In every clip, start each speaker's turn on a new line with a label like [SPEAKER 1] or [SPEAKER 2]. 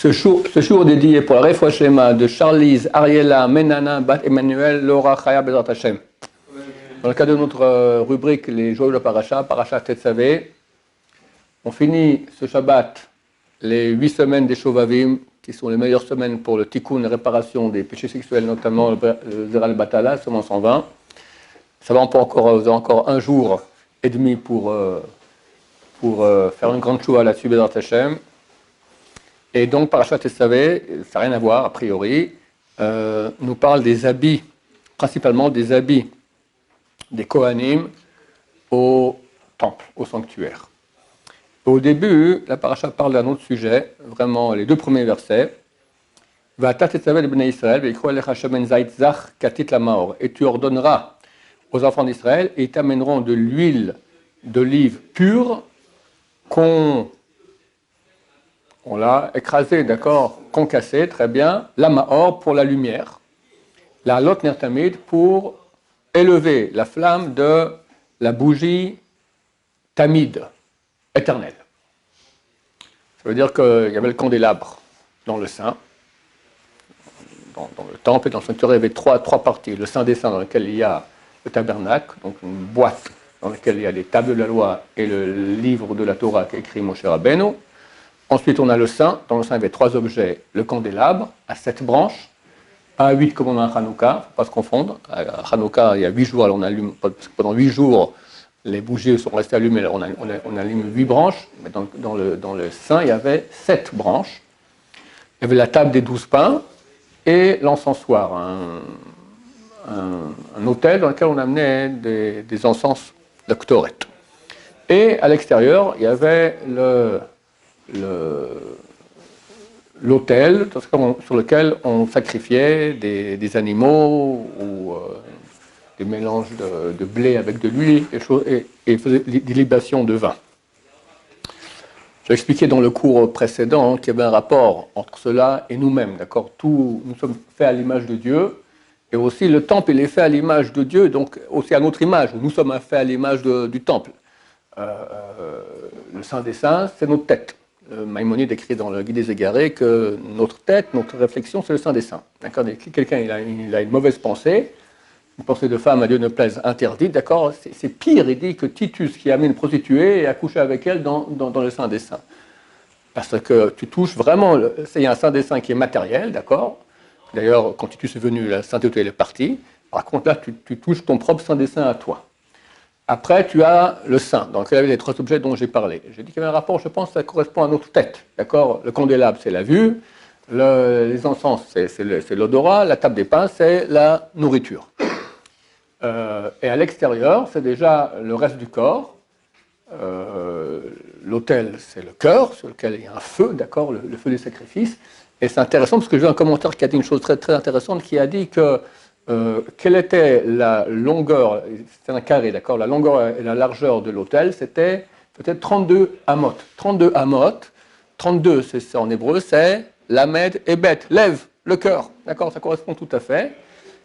[SPEAKER 1] Ce jour dédié pour la Refoua Shlema de Charlize, Ariella, Menana, Bat Emmanuel, Laura, Chaya, Bezrat Hashem. Dans le cadre de notre rubrique Les Joyeux de la Paracha, Paracha Tetzavé, on finit ce Shabbat les 8 semaines des Shovavim, qui sont les meilleures semaines pour le tikkun, la réparation des péchés sexuels, notamment le Zeral Batala, seulement 120. Ça va encore un jour et demi pour faire une grande choua là-dessus, Bezrat Hashem. Et donc, Parashat Tetzavé, ça n'a rien à voir, a priori, nous parle des habits, principalement des habits des Kohanim au temple, au sanctuaire. Au début, la Parashat parle d'un autre sujet, vraiment les 2 premiers versets. Et tu ordonneras aux enfants d'Israël et ils t'amèneront de l'huile d'olive pure on l'a écrasé, d'accord, concassé, très bien. La Mahor pour la lumière. La Lot Nertamid pour élever la flamme de la bougie Tamid, éternelle. Ça veut dire qu'il y avait le candélabre dans le Saint, dans le temple et dans le sanctuaire, il y avait trois parties. Le Saint des Saints dans lequel il y a le tabernacle, donc une boîte dans laquelle il y a les tables de la loi et le livre de la Torah qu'écrit Moshe Rabbeinu. Ensuite, on a le Saint. Dans le Saint, il y avait 3 objets. Le candélabre, à 7 branches, pas à 8 comme on a à Hanouka, il ne faut pas se confondre. À Hanouka, il y a 8 jours, alors on allume, parce que pendant 8 jours, les bougies sont restées allumées, alors on allume 8 branches. Mais dans le Saint, il y avait 7 branches. Il y avait la table des 12 pains et l'encensoir, un autel dans lequel on amenait des encens de Ktoret. Et à l'extérieur, il y avait l'autel sur lequel on sacrifiait des animaux ou des mélanges de blé avec de l'huile et faisait des libations de vin. J'ai expliqué dans le cours précédent qu'il y avait un rapport entre cela et nous-mêmes, d'accord. Nous sommes faits à l'image de Dieu, et aussi le temple il est fait à l'image de Dieu, donc aussi à notre image. Nous sommes faits à l'image du temple. Le Saint des Saints, c'est notre tête. Maïmonide écrit dans le Guide des Égarés que notre tête, notre réflexion, c'est le Saint des Saints. D'accord. Quelqu'un il a une mauvaise pensée, une pensée de femme à Dieu ne plaise interdite, d'accord. C'est pire, il dit que Titus qui a amené une prostituée et a couché avec elle dans le Saint des Saints. Parce que tu touches vraiment, il y a un Saint des Saints qui est matériel, d'accord. D'ailleurs, quand Titus est venu, la sainteté elle est partie. Par contre, là, tu touches ton propre Saint des Saints à toi. Après, tu as le Saint, dans lequel il y avait les 3 objets dont j'ai parlé. J'ai dit qu'il y avait un rapport, je pense, ça correspond à notre tête. D'accord. Le candélabre, c'est la vue. Les encens, c'est l'odorat. La table des pains, c'est la nourriture. Et à l'extérieur, c'est déjà le reste du corps. L'autel, c'est le cœur, sur lequel il y a un feu, d'accord, le feu des sacrifices. Et c'est intéressant, parce que j'ai vu un commentaire qui a dit une chose très, très intéressante, qui a dit que quelle était la longueur, c'était un carré, d'accord, la longueur et la largeur de l'autel, c'était peut-être 32 amot. 32 amot, 32, c'est ça en hébreu, c'est lamed et bet, lève, le cœur, d'accord, ça correspond tout à fait.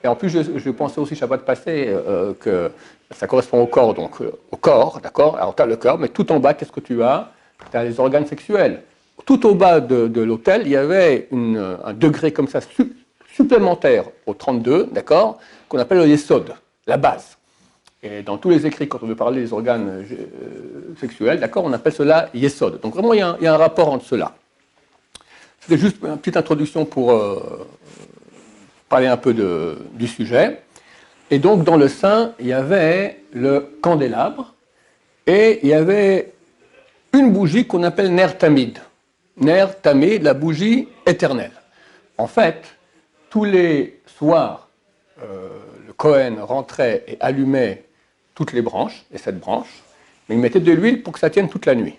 [SPEAKER 1] Et en plus, je pensais aussi, Shabbat passé, que ça correspond au corps, donc au corps, d'accord. Alors tu as le cœur, mais tout en bas, qu'est-ce que tu as? Tu as les organes sexuels. Tout au bas de l'autel, il y avait un degré comme ça, supplémentaire au 32, d'accord, qu'on appelle le yesod, la base. Et dans tous les écrits, quand on veut parler des organes sexuels, d'accord, on appelle cela yesod. Donc vraiment, il y a un rapport entre cela. C'était juste une petite introduction pour parler un peu du sujet. Et donc, dans le Saint, il y avait le candélabre et il y avait une bougie qu'on appelle Ner Tamid. Ner Tamid, la bougie éternelle. En fait, tous les soirs, le Kohen rentrait et allumait toutes les branches, les 7 branches, mais il mettait de l'huile pour que ça tienne toute la nuit.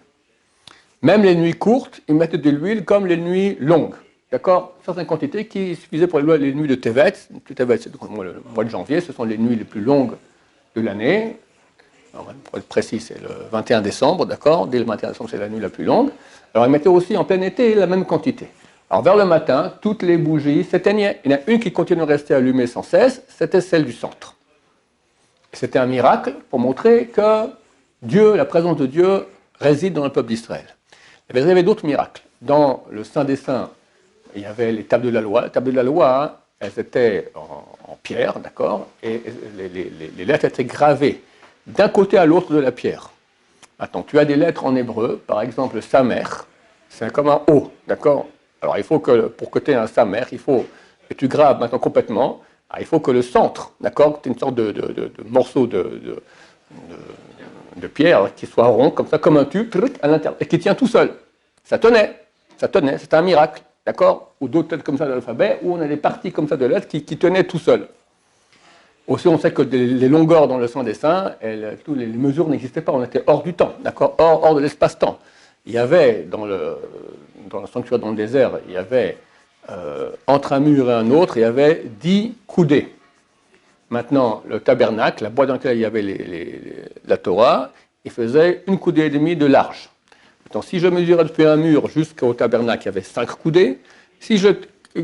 [SPEAKER 1] Même les nuits courtes, il mettait de l'huile comme les nuits longues. D'accord, certaines quantités qui suffisaient pour les nuits de Tevet. Tevet, c'est le mois de janvier, ce sont les nuits les plus longues de l'année. Pour être précis, c'est le 21 décembre, d'accord. Dès le 21 décembre, c'est la nuit la plus longue. Alors, ils mettaient aussi en plein été la même quantité. Alors, vers le matin, toutes les bougies s'éteignaient. Il y en a une qui continue de rester allumée sans cesse, c'était celle du centre. C'était un miracle pour montrer que Dieu, la présence de Dieu, réside dans le peuple d'Israël. Il y avait d'autres miracles. Dans le Saint des Saints, il y avait les tables de la loi. Les tables de la loi, hein, elles étaient en pierre, d'accord, et les lettres étaient gravées d'un côté à l'autre de la pierre. Maintenant, tu as des lettres en hébreu, par exemple Samer, c'est comme un O, d'accord. Alors il faut que, pour que tu aies un Samer, il faut que tu graves maintenant complètement, il faut que le centre, d'accord, tu aies une sorte de morceau de pierre qui soit rond, comme ça, comme un tube, à l'intérieur, et qui tient tout seul. Ça tenait, c'était un miracle, d'accord. Ou d'autres lettres comme ça de l'alphabet, où on a des parties comme ça de lettres qui tenaient tout seul. Aussi, on sait que les longueurs dans le sang des saints, toutes les mesures n'existaient pas, on était hors du temps, d'accord, hors de l'espace-temps. Il y avait, dans le sanctuaire dans le désert, il y avait, entre un mur et un autre, il y avait 10 coudées. Maintenant, le tabernacle, la boîte dans laquelle il y avait la Torah, il faisait 1 coudée et demie de large. Maintenant, si je mesurais depuis un mur jusqu'au tabernacle, il y avait 5 coudées. Si je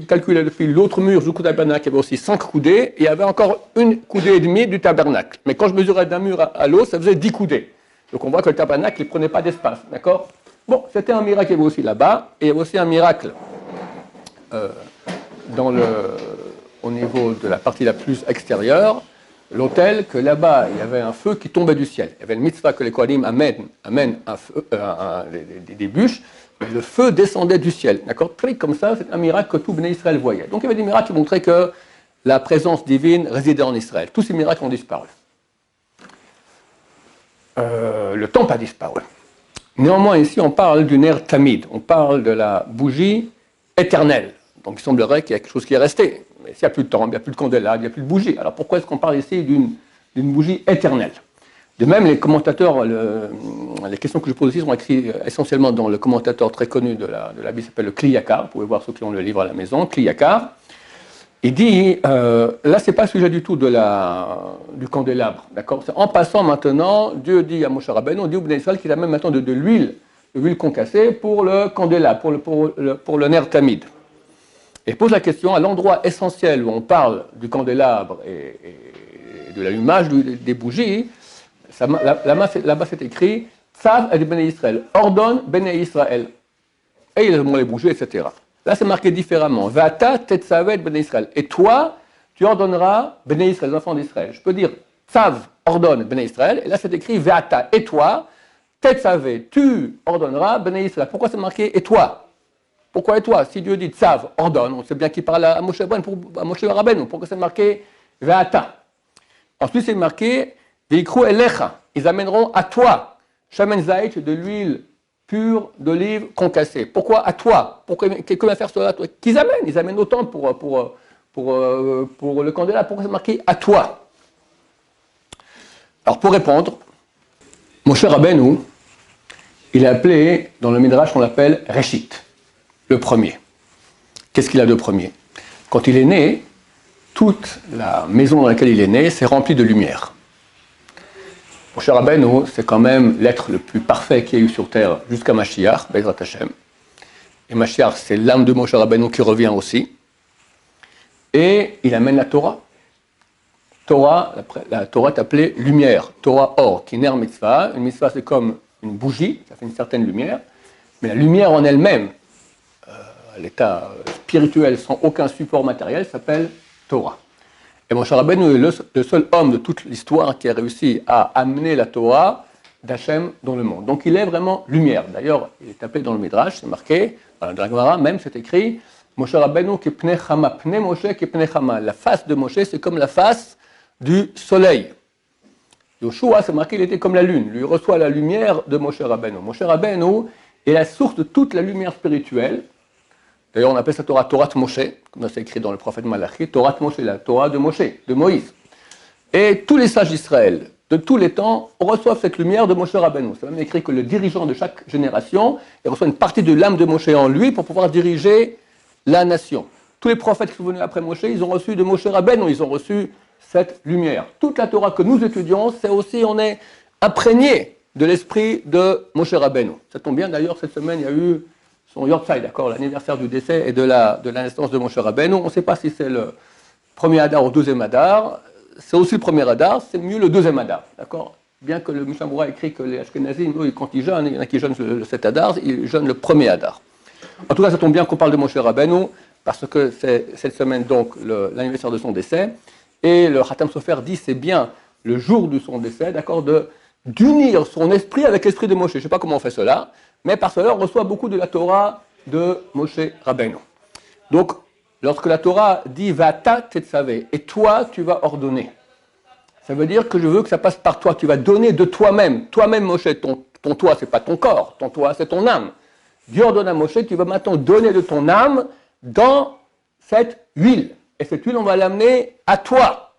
[SPEAKER 1] calculais depuis l'autre mur jusqu'au tabernacle, il y avait aussi 5 coudées, et il y avait encore 1 coudée et demie du tabernacle. Mais quand je mesurais d'un mur à l'autre, ça faisait 10 coudées. Donc on voit que le tabernacle, il ne prenait pas d'espace, d'accord. Bon, c'était un miracle, il y avait aussi là-bas, et il y avait aussi un miracle au niveau de la partie la plus extérieure, l'autel, que là-bas, il y avait un feu qui tombait du ciel. Il y avait le mitzvah que les Kohanim amènent des bûches, mais le feu descendait du ciel. D'accord. Comme ça, c'est un miracle que tout Béné Israël voyait. Donc il y avait des miracles qui montraient que la présence divine résidait en Israël. Tous ces miracles ont disparu. Le temple a disparu. Néanmoins, ici, on parle du ner tamid. On parle de la bougie éternelle. Donc il semblerait qu'il y a quelque chose qui est resté. Mais s'il n'y a plus de temple, il n'y a plus de candélabre, il n'y a plus de bougie. Alors pourquoi est-ce qu'on parle ici d'une bougie éternelle? De même, les commentateurs, les questions que je pose ici sont écrites essentiellement dans le commentateur très connu de la Bible, qui s'appelle le Kli Yakar. Vous pouvez voir ceux qui ont le livre à la maison, Kli Yakar. Il dit, là, ce n'est pas le sujet du tout du candélabre. D'accord. En passant maintenant, Dieu dit à Moshe Rabbeinu, on dit au Bnei Israël qu'il a même maintenant de l'huile concassée pour le candélabre, pour le ner tamid. Et pose la question, à l'endroit essentiel où on parle du candélabre et de l'allumage des bougies, là-bas c'est écrit Tzav et Bnei Israël, ordonne Bnei Israël. Et il y a les bougies, etc. Là c'est marqué différemment. Vata tetzavet Bnei Israël. Et toi, tu ordonneras Bnei Israël, les enfants d'Israël. Je peux dire Tzav ordonne Bnei Israël, et là c'est écrit Vata. Et toi, tetzavet, tu ordonneras Bnei Israël. Pourquoi c'est marqué et toi? Pourquoi et toi? Si Dieu dit Tzav, ordonne, on sait bien qu'il parle à Moshe Rabbeinu. Pourquoi c'est marqué Ve'ata? Ensuite c'est marqué Ve'ikru elecha. Ils amèneront à toi Shamen Zayit, de l'huile pure d'olive concassée. Pourquoi à toi? Pourquoi quelqu'un va faire cela à toi? Qu'ils amènent? Ils amènent autant pour le candélabre. Pourquoi c'est marqué à toi? Alors pour répondre, Moshe Rabbeinu, il est appelé, dans le Midrash, on l'appelle Reshit. Le premier. Qu'est-ce qu'il a de premier? Quand il est né, toute la maison dans laquelle il est né s'est remplie de lumière. Moshe Rabbeinu, c'est quand même l'être le plus parfait qu'il y a eu sur terre jusqu'à Mashiach, Bezrat Hashem. Et Mashiach, c'est l'âme de Moshe Rabbeinu qui revient aussi. Et il amène la Torah. La Torah est appelée lumière, Torah or, qui est ner mitzvah. Une mitzvah, c'est comme une bougie, ça fait une certaine lumière. Mais la lumière en elle-même, l'état spirituel sans aucun support matériel, s'appelle Torah. Et Moshe Rabbeinu est le seul homme de toute l'histoire qui a réussi à amener la Torah d'Hachem dans le monde. Donc il est vraiment lumière. D'ailleurs, il est appelé dans le Midrash, c'est marqué, dans la Gemara même, c'est écrit Moshe Rabbeinu ki pnei chama, pnei Moshe ki pnei chama. La face de Moshe, c'est comme la face du soleil. Yoshua, c'est marqué, il était comme la lune. Lui reçoit la lumière de Moshe Rabbeinu. Moshe Rabbeinu est la source de toute la lumière spirituelle. D'ailleurs, on appelle sa Torah Torah de Moshe, comme c'est écrit dans le prophète Malachi, Torah de Moshe, la Torah de Moshe, de Moïse. Et tous les sages d'Israël, de tous les temps, reçoivent cette lumière de Moshe Rabbeinu. C'est même écrit que le dirigeant de chaque génération, il reçoit une partie de l'âme de Moshe en lui pour pouvoir diriger la nation. Tous les prophètes qui sont venus après Moshe, ils ont reçu de Moshe Rabbeinu, ils ont reçu cette lumière. Toute la Torah que nous étudions, c'est aussi, on est imprégné de l'esprit de Moshe Rabbeinu. Ça tombe bien, d'ailleurs, cette semaine, il y a eu son Yortzeit, d'accord, l'anniversaire du décès et de la naissance de Moshe Rabbeinu. On ne sait pas si c'est le premier Adar ou le deuxième Adar. C'est aussi le premier Adar, c'est mieux le deuxième Adar, d'accord. Bien que le Mishnah Berurah écrit que les Ashkenazim, eux, quand ils jeûnent, il y en a qui jeûnent le 7 Adar, ils jeûnent le premier Adar. En tout cas, ça tombe bien qu'on parle de Moshe Rabbeinu, parce que c'est cette semaine donc l'anniversaire de son décès, et le Khatam Sofer dit c'est bien le jour de son décès, d'accord, d'unir son esprit avec l'esprit de Moshe. Je ne sais pas comment on fait cela, mais par cela on reçoit beaucoup de la Torah de Moshe Rabbeinu. Donc, lorsque la Torah dit Vata tetsavé, et toi tu vas ordonner, ça veut dire que je veux que ça passe par toi, tu vas donner de toi-même. Toi-même, Moshe, ton toi, ce n'est pas ton corps, ton toi, c'est ton âme. Dieu ordonne à Moshe, tu vas maintenant donner de ton âme dans cette huile. Et cette huile, on va l'amener à toi.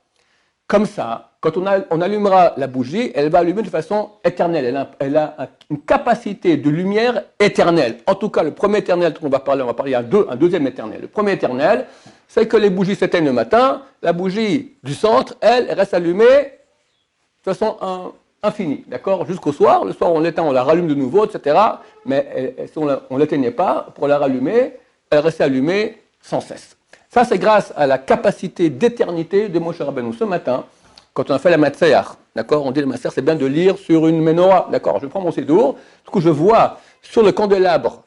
[SPEAKER 1] Comme ça, quand on allumera la bougie, elle va allumer de façon éternelle. Elle a une capacité de lumière éternelle. En tout cas, le premier éternel dont on va parler un deuxième éternel. Le premier éternel, c'est que les bougies s'éteignent le matin, la bougie du centre, elle reste allumée de façon infinie, d'accord, jusqu'au soir. Le soir, on l'éteint, on la rallume de nouveau, etc. Mais si on ne l'éteignait pas, pour la rallumer, elle restait allumée sans cesse. Ça, c'est grâce à la capacité d'éternité de Moshe Rabbeinu. Ce matin, quand on a fait la Matseach, d'accord, on dit la Matseach, c'est bien de lire sur une menorah, d'accord, je prends mon sédour, du coup, je vois sur le candélabre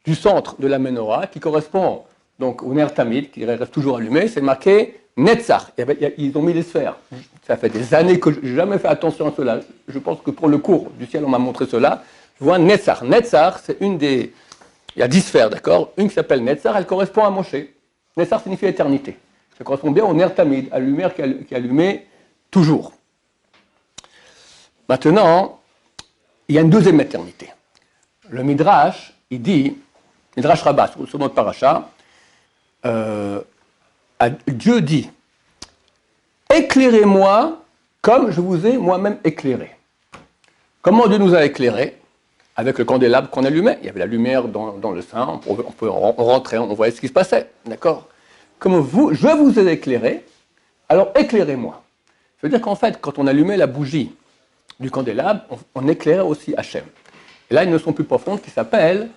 [SPEAKER 1] du centre de la menorah, qui correspond donc au Ner Tamid, qui reste toujours allumé, c'est marqué Netzach. Ils ont mis les sphères. Ça fait des années que je n'ai jamais fait attention à cela. Je pense que pour le cours du ciel, on m'a montré cela. Je vois Netzach. Netzach, c'est une des... Il y a 10 sphères, d'accord. Une qui s'appelle Netzach, elle correspond à Moshe. Netzach signifie éternité. Ça correspond bien au Ner Tamid, à la lumière qui est allumée toujours. Maintenant, il y a une deuxième éternité. Le Midrash, il dit, Midrash Rabbah, sur notre paracha, Dieu dit, éclairez-moi comme je vous ai moi-même éclairé. Comment Dieu nous a éclairés? Avec le candélabre qu'on allumait. Il y avait la lumière dans le sein, on rentrait, on voyait ce qui se passait. D'accord? Comme je vous ai éclairé, alors éclairez-moi. Ça veut dire qu'en fait, quand on allumait la bougie du candélabre, on éclairait aussi Hachem. Et là, une notion plus profonde qui s'appelle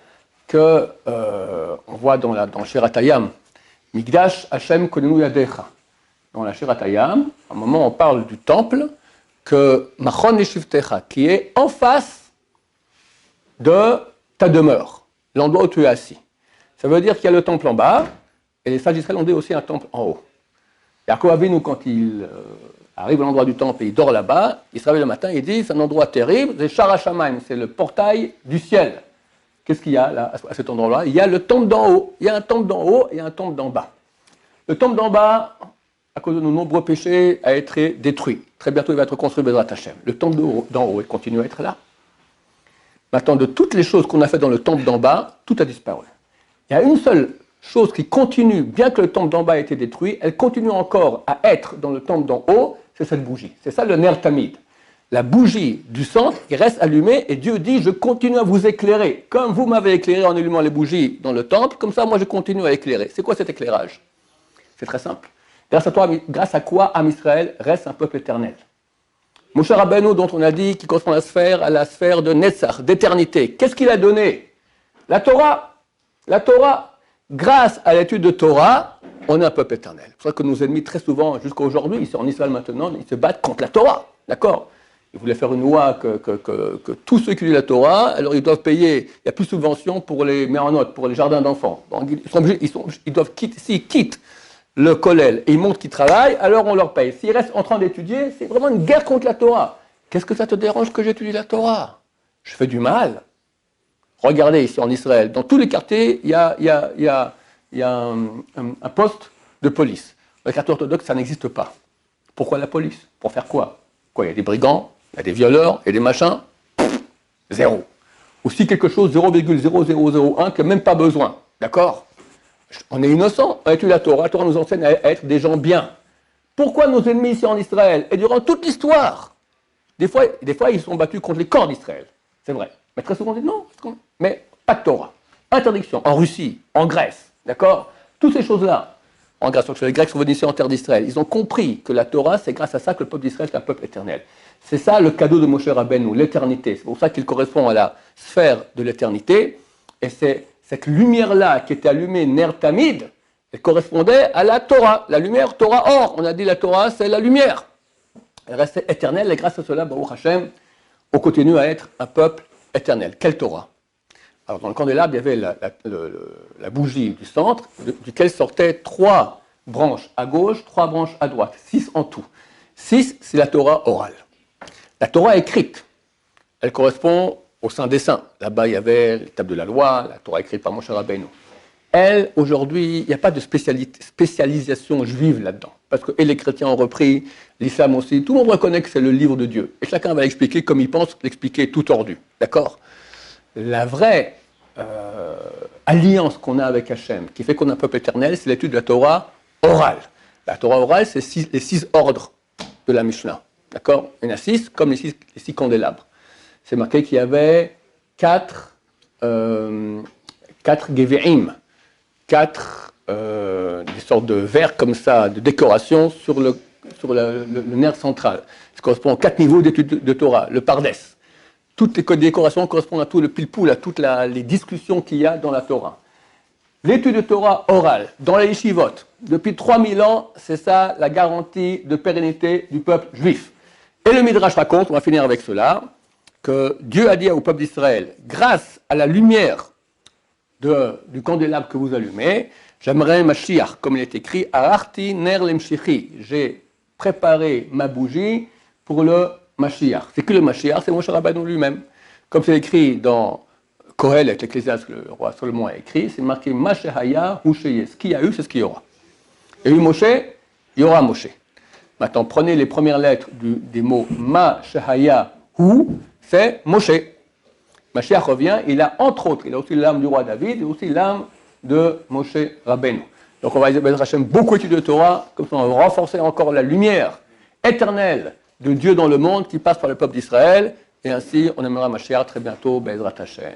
[SPEAKER 1] que, on voit dans Shirat Hayam, Migdash Hachem Konenu Yadecha. Dans la Shirat Hayam, à un moment, on parle du temple, que Machon Yeshivtecha, qui est en face de ta demeure, l'endroit où tu es assis. Ça veut dire qu'il y a le temple en bas, et les sages d'Israël ont dit aussi un temple en haut. Yaakov Avinu, quand il arrive à l'endroit du temple et il dort là-bas, il se réveille le matin et il dit, c'est un endroit terrible, c'est Shara Shamayim, c'est le portail du ciel. Qu'est-ce qu'il y a là, à cet endroit-là? Il y a le temple d'en haut. Il y a un temple d'en haut et un temple d'en bas. Le temple d'en bas, à cause de nos nombreux péchés, a été détruit. Très bientôt, il va être construit Bezrat Hashem. Le temple d'en haut, il continue à être là. Maintenant, de toutes les choses qu'on a faites dans le temple d'en bas, tout a disparu. Il y a une seule chose qui continue, bien que le temple d'en bas ait été détruit, elle continue encore à être dans le temple d'en haut, c'est cette bougie. C'est ça le Ner Tamid. La bougie du centre qui reste allumée et Dieu dit, je continue à vous éclairer. Comme vous m'avez éclairé en allumant les bougies dans le temple, comme ça moi je continue à éclairer. C'est quoi cet éclairage? C'est très simple. Grâce à quoi Am Israël reste un peuple éternel? Moshe Rabbeinu, dont on a dit qu'il correspond à la sphère de Netzach, d'éternité. Qu'est-ce qu'il a donné? La Torah. La Torah. Grâce à l'étude de Torah, on est un peuple éternel. C'est pour ça que nos ennemis, très souvent, jusqu'à aujourd'hui, ici en Israël maintenant, ils se battent contre la Torah. D'accord? Ils voulaient faire une loi que tous ceux qui lisent la Torah, alors ils doivent payer, il n'y a plus de subventions pour les méanotes, pour les jardins d'enfants. Donc ils doivent quitter, s'ils quittent le kollel et ils montrent qu'ils travaillent, alors on leur paye. S'ils restent en train d'étudier, c'est vraiment une guerre contre la Torah. Qu'est-ce que ça te dérange que j'étudie la Torah? Je fais du mal. Regardez ici en Israël, dans tous les quartiers, il y a un poste de police. Dans les quartiers orthodoxes, ça n'existe pas. Pourquoi la police? Pour faire quoi? Quoi, il y a des brigands, il y a des violeurs, il y a des machins? Zéro. Ou si quelque chose, 0,0001, qui n'a même pas besoin. D'accord? On est innocent, on étudie la Torah nous enseigne à être des gens bien. Pourquoi nos ennemis ici en Israël, et durant toute l'histoire, des fois ils sont battus contre les corps d'Israël, c'est vrai. Mais très souvent on dit non, mais pas de Torah. Interdiction, en Russie, en Grèce, d'accord? Toutes ces choses-là. En Grèce, parce que les Grecs sont venus ici en terre d'Israël. Ils ont compris que la Torah, c'est grâce à ça que le peuple d'Israël est un peuple éternel. C'est ça le cadeau de Moshe Rabbeinu, l'éternité. C'est pour ça qu'il correspond à la sphère de l'éternité. Et c'est cette lumière-là qui était allumée, Ner Tamid, elle correspondait à la Torah. La lumière, Torah or. On a dit la Torah, c'est la lumière. Elle restait éternelle et grâce à cela, Baruch Hashem, on continue à être un peuple éternel. Quelle Torah? Alors, dans le candélabre, il y avait la bougie du centre, duquel sortaient 3 branches à gauche, 3 branches à droite, 6 en tout. 6, c'est la Torah orale. La Torah écrite, elle correspond au Saint des Saints. Là-bas, il y avait les tables de la loi, la Torah écrite par Moshe Rabbeinu. Elle, aujourd'hui, il n'y a pas de spécialisation juive là-dedans. Parce que et les chrétiens ont repris, l'islam aussi, tout le monde reconnaît que c'est le livre de Dieu. Et chacun va l'expliquer comme il pense l'expliquer tout tordu. D'accord? La vraie alliance qu'on a avec Hachem, qui fait qu'on a un peuple éternel, c'est l'étude de la Torah orale. La Torah orale, c'est les 6 ordres de la Mishnah. D'accord? Il y en a 6, comme les 6 candélabres. C'est marqué qu'il y avait 4 geveim, 4 des sortes de verres comme ça, de décoration sur le nerf central. Ça correspond aux 4 niveaux d'étude de Torah, le pardes. Toutes les décorations correspondent à tout le pile-poule, à toutes les discussions qu'il y a dans la Torah. L'étude de Torah orale, dans les yeshivot, depuis 3000 ans, c'est ça la garantie de pérennité du peuple juif. Et le Midrash raconte, on va finir avec cela, que Dieu a dit au peuple d'Israël, grâce à la lumière du candélabre que vous allumez, j'aimerais Mashiach, comme il est écrit, Ararti ner lemshichi, j'ai préparé ma bougie pour le Mashiach. C'est que le Mashiach, c'est Moshe Rabbeinu lui-même. Comme c'est écrit dans Kohelet, l'Ecclésiaste que le roi Salomon a écrit, c'est marqué Mashehaya hu sheyeh. Ce qu'il y a eu, c'est ce qu'il y aura. Il y a eu Moshe, il y aura Moshe. Maintenant, prenez les premières lettres des mots Mashehaya hu, c'est Moshe. Mashiach revient, il a entre autres, il a aussi l'âme du roi David et aussi l'âme de Moshe Rabbeinu. Donc on va beaucoup étudier le Torah, comme ça on va renforcer encore la lumière éternelle de Dieu dans le monde qui passe par le peuple d'Israël, et ainsi on aimera Mashiach très bientôt, Be'ezrat Hashem.